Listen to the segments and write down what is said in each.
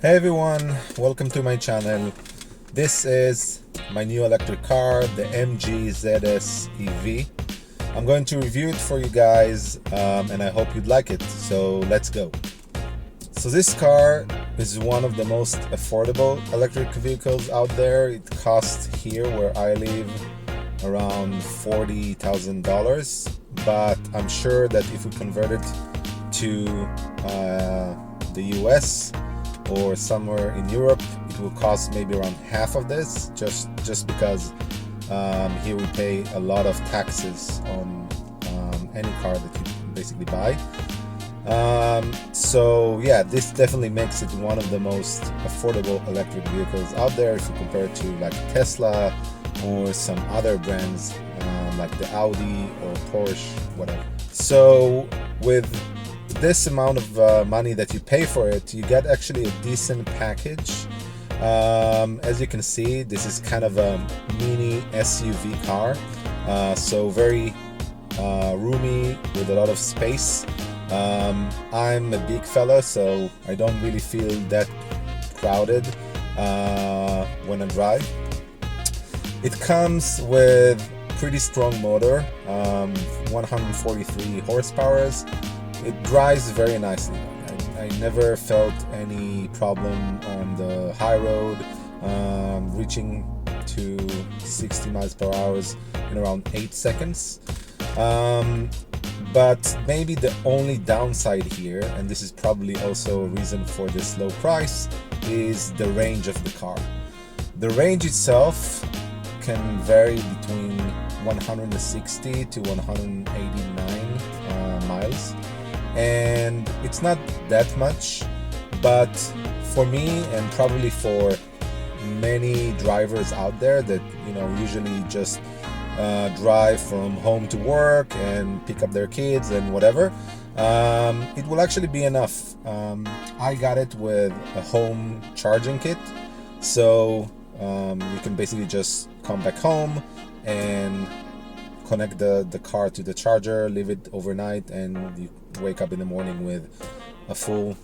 Hey everyone, welcome to my channel. This is my new electric car, the MG ZS EV. I'm going to review it for you guys and I hope you'd like it, so let's go. So this car is one of the most affordable electric vehicles out there. It costs here where I live around $40,000, but I'm sure that if we convert it to the US or somewhere in Europe, it will cost maybe around half of this, just because here we pay a lot of taxes on any car that you basically buy. So yeah, this definitely makes it one of the most affordable electric vehicles out there if you compare it to like Tesla or some other brands like the Audi or Porsche, whatever. So with this amount of money that you pay for it, you get actually a decent package. As you can see, this is kind of a mini SUV car, so very roomy with a lot of space. I'm a big fella, so I don't really feel that crowded when I drive. It comes with pretty strong motor, 143 horsepower. It drives very nicely. I never felt any problem on the high road, reaching to 60 miles per hour in around 8 seconds. But maybe the only downside here, and this is probably also a reason for this low price, is the range of the car. The range itself can vary between 160 to 189 miles. And it's not that much, but for me and probably for many drivers out there that usually just drive from home to work and pick up their kids and whatever, it will actually be enough. I got it with a home charging kit, so you can basically just come back home and connect the car to the charger, leave it overnight, and you wake up in the morning with a full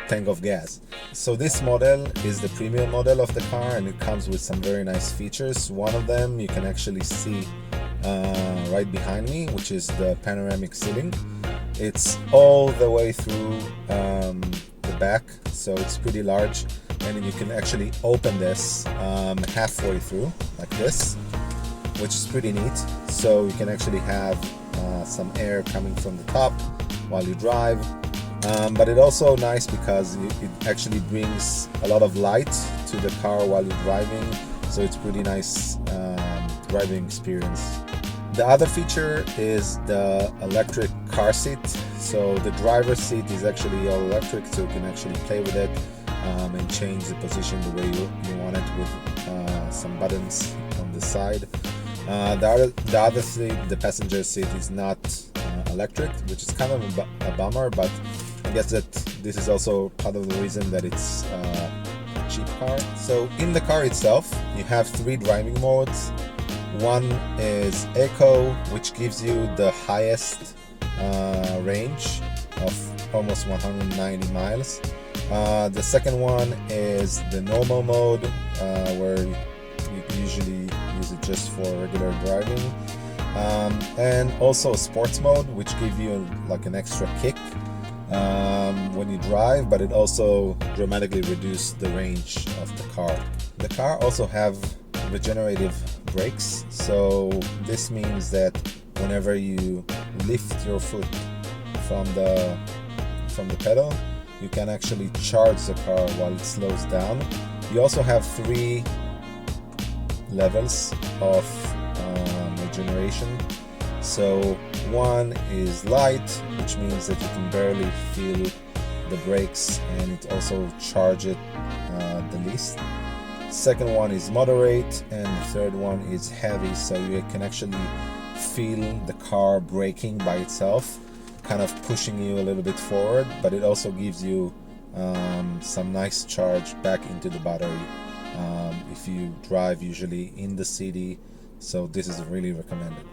tank of gas. So this model is the premium model of the car, and it comes with some very nice features. One of them you can actually see right behind me, which is the panoramic ceiling. It's all the way through the back, so it's pretty large, and you can actually open this halfway through like this, which is pretty neat. So you can actually have some air coming from the top while you drive, but it's also nice because it actually brings a lot of light to the car while you're driving, so it's pretty nice driving experience. The other feature is the electric car seat. So the driver's seat is actually all electric, so you can actually play with it and change the position the way you want it with some buttons on the side. The other seat, the passenger seat, is not electric, which is kind of a bummer, but I guess that this is also part of the reason that it's a cheap car. So in the car itself, you have 3 driving modes. One is Eco, which gives you the highest range of almost 190 miles. The second one is the normal mode, where you usually use it just for regular driving, and also sports mode, which gives you like an extra kick when you drive, but it also dramatically reduces the range of the car. The car also have regenerative brakes, so this means that whenever you lift your foot from the pedal, you can actually charge the car while it slows down. You also have 3 levels of regeneration. So one is light, which means that you can barely feel the brakes, and it also charges it the least. Second one is moderate, and the third one is heavy, so you can actually feel the car braking by itself, kind of pushing you a little bit forward, but it also gives you some nice charge back into the battery if you drive usually in the city, so this is really recommended.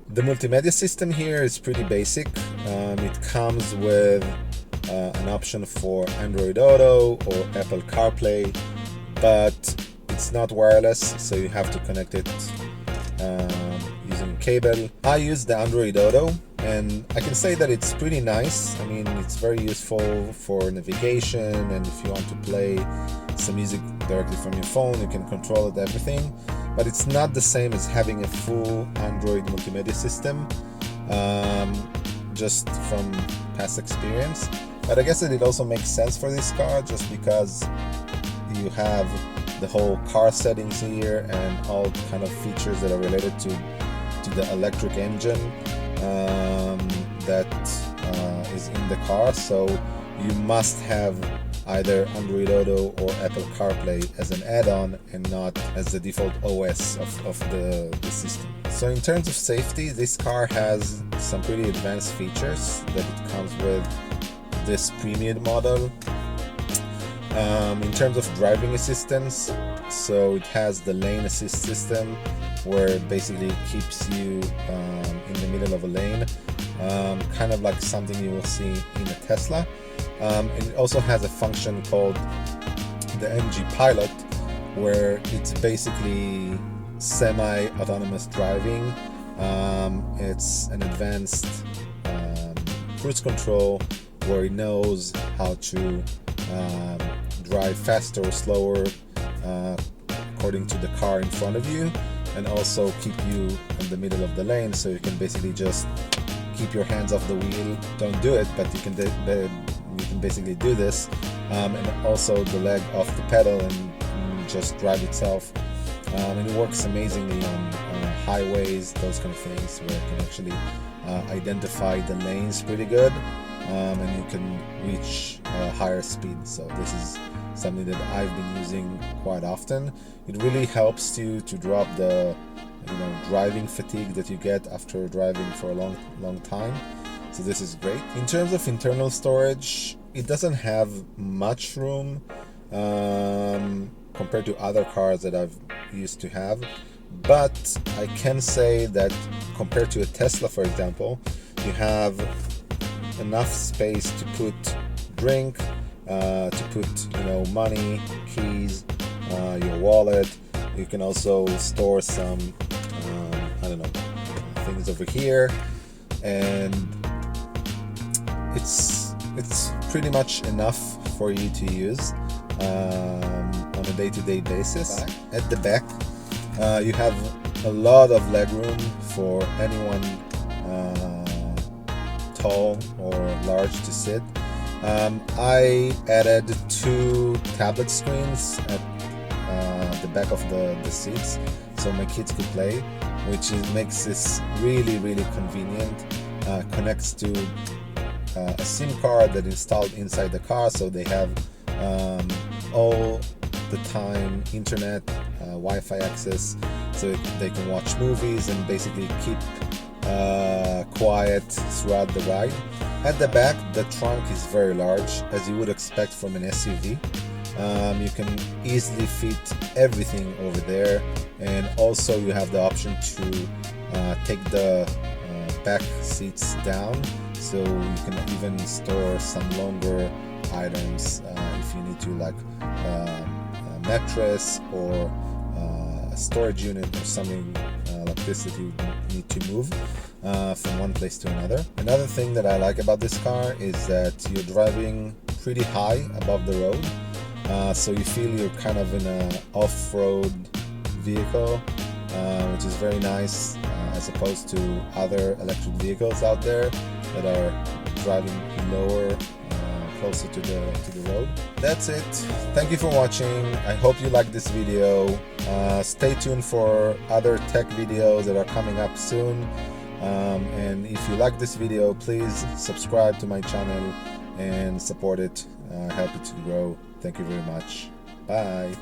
The multimedia system here is pretty basic. It comes with an option for Android Auto or Apple CarPlay, but it's not wireless, so you have to connect it using cable. I use the Android Auto, and I can say that it's pretty nice. I mean, it's very useful for navigation, and if you want to play some music directly from your phone, you can control it, everything. But it's not the same as having a full Android multimedia system, just from past experience. But I guess that it also makes sense for this car, just because you have the whole car settings here and all kind of features that are related to the electric engine that is in the car. So you must have either Android Auto or Apple CarPlay as an add-on and not as the default OS of the system. So in terms of safety, this car has some pretty advanced features that it comes with this premium model. In terms of driving assistance, so it has the lane assist system, where it basically keeps you in the middle of a lane, kind of like something you will see in a Tesla. And it also has a function called the MG Pilot, where it's basically semi-autonomous driving. It's an advanced cruise control where it knows how to drive faster or slower according to the car in front of you, and also keep you in the middle of the lane, so you can basically just keep your hands off the wheel. Don't do it, but you can basically do this, and also the leg off the pedal and just drive itself. And it works amazingly on highways, those kind of things, where it can actually identify the lanes pretty good, and you can reach higher speed. So this is something that I've been using quite often. It really helps you to drop the driving fatigue that you get after driving for a long time. So this is great. In terms of internal storage, it doesn't have much room compared to other cars that I've used to have, but I can say that compared to a Tesla, for example, you have enough space to put drink, to put money, keys, your wallet. You can also store some things over here, and it's pretty much enough for you to use on a day-to-day basis. At the back, you have a lot of legroom for anyone tall or large to sit. I added 2 tablet screens at the back of the seats, so my kids could play, which makes this really convenient. Connects to a SIM card that installed inside the car, so they have all the time internet, Wi-Fi access, so they can watch movies and basically keep quiet throughout the ride. At the back, the trunk is very large, as you would expect from an SUV. You can easily fit everything over there, and also you have the option to take the back seats down, so you can even store some longer items if you need to, like a mattress or a storage unit or something like this that you need to move from one place to another. Another thing that I like about this car is that you're driving pretty high above the road, so you feel you're kind of in an off-road vehicle, which is very nice as opposed to other electric vehicles out there that are driving lower, closer to the road. That's it. Thank you for watching. I hope you liked this video. Stay tuned for other tech videos that are coming up soon. And if you like this video, please subscribe to my channel and support it. Help it to grow. Thank you very much. Bye.